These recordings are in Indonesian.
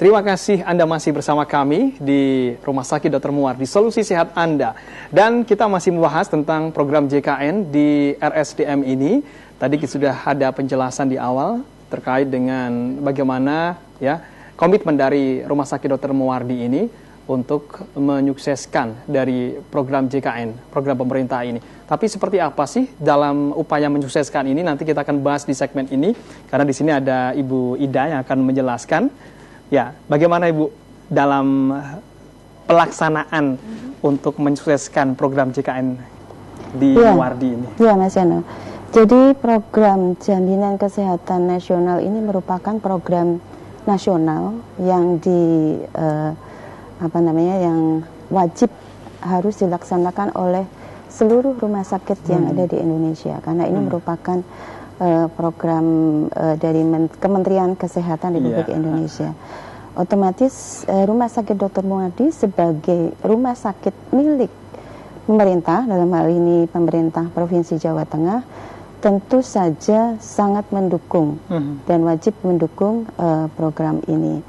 Terima kasih Anda masih bersama kami di Rumah Sakit Dr. Muwardi, solusi sehat Anda. Dan kita masih membahas tentang program JKN di RSDM ini. Tadi sudah ada penjelasan di awal terkait dengan bagaimana ya komitmen dari Rumah Sakit Dr. Muwardi ini untuk menyukseskan dari program JKN, program pemerintah ini. Tapi seperti apa sih dalam upaya menyukseskan ini? Nanti kita akan bahas di segmen ini, karena di sini ada Ibu Ida yang akan menjelaskan. Ya, bagaimana Ibu dalam pelaksanaan untuk mensukseskan program JKN di Muwardi ini? Iya, Mas Yono. Jadi program Jaminan Kesehatan Nasional ini merupakan program nasional yang yang wajib harus dilaksanakan oleh seluruh rumah sakit yang ada di Indonesia, karena ini merupakan program dari Kementerian Kesehatan Republik Indonesia. Otomatis Rumah Sakit Dr. Muwardi sebagai rumah sakit milik pemerintah, dalam hal ini pemerintah Provinsi Jawa Tengah, tentu saja sangat mendukung dan wajib mendukung program ini.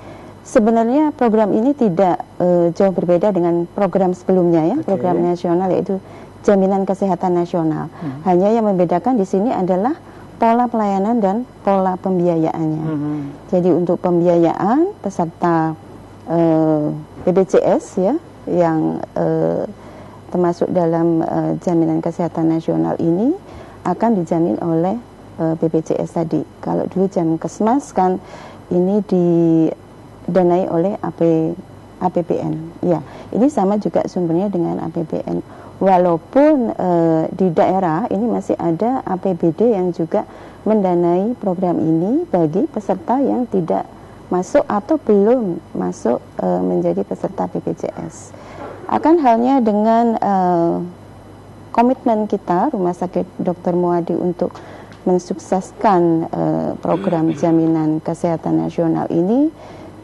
Sebenarnya program ini tidak jauh berbeda dengan program sebelumnya ya, program nasional yaitu Jaminan Kesehatan Nasional. Hanya yang membedakan di sini adalah pola pelayanan dan pola pembiayaannya. Jadi untuk pembiayaan peserta BPJS ya yang termasuk dalam Jaminan Kesehatan Nasional ini akan dijamin oleh BPJS tadi. Kalau dulu Jamkesmas kan ini didanai oleh APBN. Ya, ini sama juga sumbernya dengan APBN. Walaupun di daerah ini masih ada APBD yang juga mendanai program ini bagi peserta yang tidak masuk atau belum masuk menjadi peserta BPJS. Akan halnya dengan komitmen kita Rumah Sakit Dr. Muwardi untuk mensukseskan program Jaminan Kesehatan Nasional ini,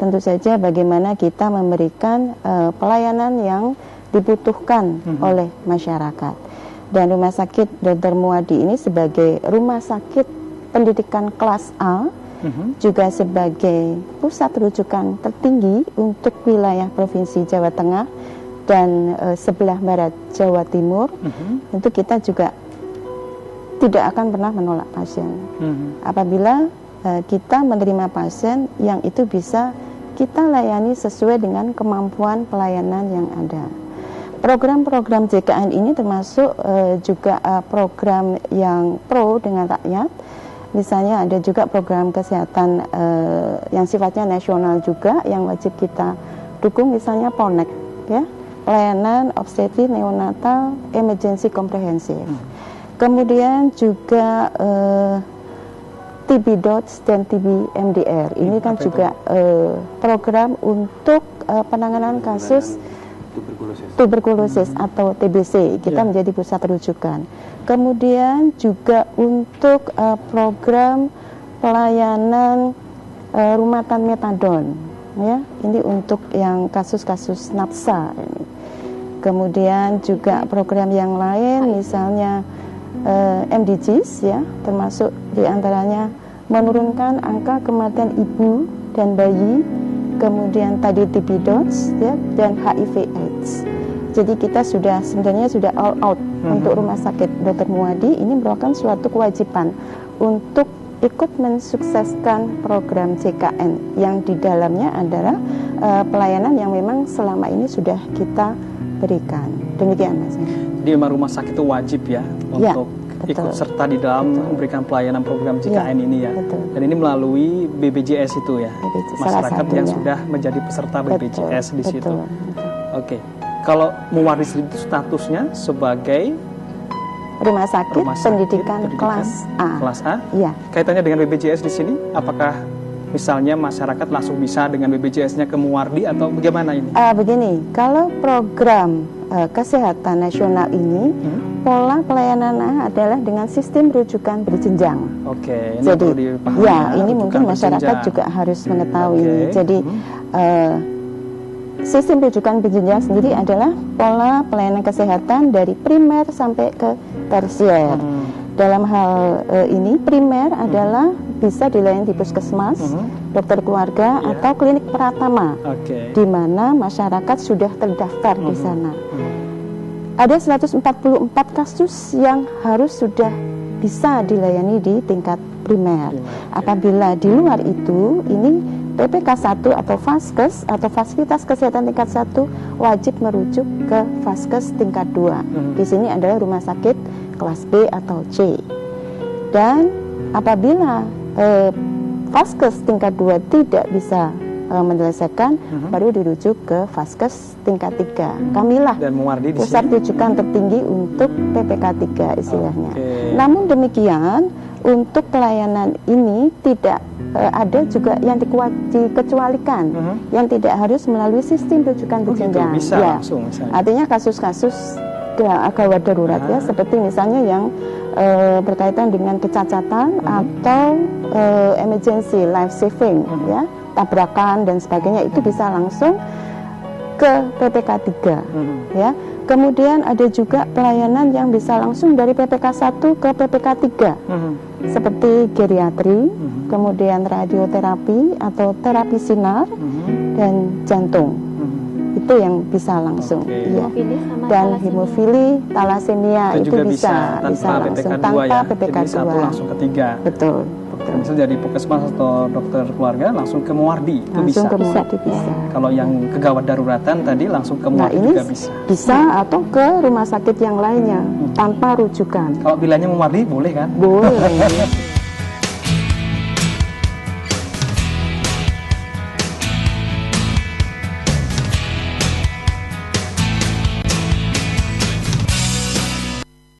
tentu saja bagaimana kita memberikan pelayanan yang dibutuhkan oleh masyarakat. Dan Rumah Sakit Dr. Muwardi ini sebagai rumah sakit pendidikan kelas A, juga sebagai pusat rujukan tertinggi untuk wilayah Provinsi Jawa Tengah dan sebelah barat Jawa Timur, tentu kita juga tidak akan pernah menolak pasien. Apabila kita menerima pasien yang itu bisa kita layani sesuai dengan kemampuan pelayanan yang ada. Program-program JKN ini termasuk juga program yang pro dengan rakyat. Misalnya ada juga program kesehatan yang sifatnya nasional juga yang wajib kita dukung, misalnya PONEK ya, pelayanan obstetri neonatal emergency komprehensif. Kemudian juga TB DOTS dan TB MDR. Ini kan juga program untuk penanganan kasus tuberkulosis atau TBC. Kita menjadi pusat rujukan. Kemudian juga untuk program pelayanan rumatan metadon, ya. Ini untuk yang kasus-kasus nafsa. Kemudian juga program yang lain, misalnya MDGs, ya, termasuk diantaranya menurunkan angka kematian ibu dan bayi. Kemudian tadi TB DOTS ya, dan HIV/AIDS. Jadi kita sebenarnya sudah all out untuk Rumah Sakit Dr. Muwardi. Ini merupakan suatu kewajiban untuk ikut mensukseskan program JKN yang di dalamnya adalah pelayanan yang memang selama ini sudah kita berikan. Demikian Mas. Di rumah sakit itu wajib ya untuk ikut serta di dalam memberikan pelayanan program JKN ini ya. Dan ini melalui BPJS itu ya. Masyarakat yang sudah menjadi peserta BPJS di situ. Oke. Kalau Muwardi itu statusnya sebagai rumah sakit pendidikan kelas A. Kelas A? Iya. Kaitannya dengan BPJS di sini, apakah misalnya masyarakat langsung bisa dengan BPJS-nya ke Muwardi atau bagaimana ini? Begini, kalau program kesehatan nasional ini pola pelayanannya adalah dengan sistem rujukan berjenjang. Oke, ini jadi perlu dipahami ini mungkin masyarakat juga harus mengetahui ini. Jadi sistem rujukan berjenjang sendiri adalah pola pelayanan kesehatan dari primer sampai ke tersier. Dalam hal ini primer adalah bisa dilayani di puskesmas, dokter keluarga, atau klinik Pratama, di mana masyarakat sudah terdaftar di sana. Ada 144 kasus yang harus sudah bisa dilayani di tingkat primer. Apabila di luar itu, ini PPK 1 atau Vaskes atau fasilitas kesehatan tingkat 1 wajib merujuk ke Vaskes tingkat 2. Di sini adalah rumah sakit kelas B atau C. Dan apabila Vaskes tingkat 2 tidak bisa menyelesaikan, baru dirujuk ke Vaskes tingkat 3. Kamilah pusat rujukan tertinggi untuk PPK 3 istilahnya. Namun demikian, untuk pelayanan ini tidak ada juga yang dikecualikan, yang tidak harus melalui sistem rujukan berjenjang. Langsung, artinya kasus-kasus gawat darurat ya, seperti misalnya yang berkaitan dengan kecacatan atau emergency life saving ya, tabrakan dan sebagainya, itu bisa langsung ke PPK 3 ya. Kemudian ada juga pelayanan yang bisa langsung dari PPK 1 ke PPK 3 seperti geriatri, kemudian radioterapi atau terapi sinar dan jantung. Itu yang bisa langsung, ya. Dan hemofili, talasemia itu bisa langsung tanpa PPK 2 langsung ke 3. Betul. Misalnya dari puskesmas atau dokter keluarga langsung ke Muwardi, itu bisa. Kalau yang kegawat daruratan tadi langsung ke Muwardi juga bisa. Bisa atau ke rumah sakit yang lainnya tanpa rujukan. Kalau bilangnya Muwardi boleh kan? Boleh.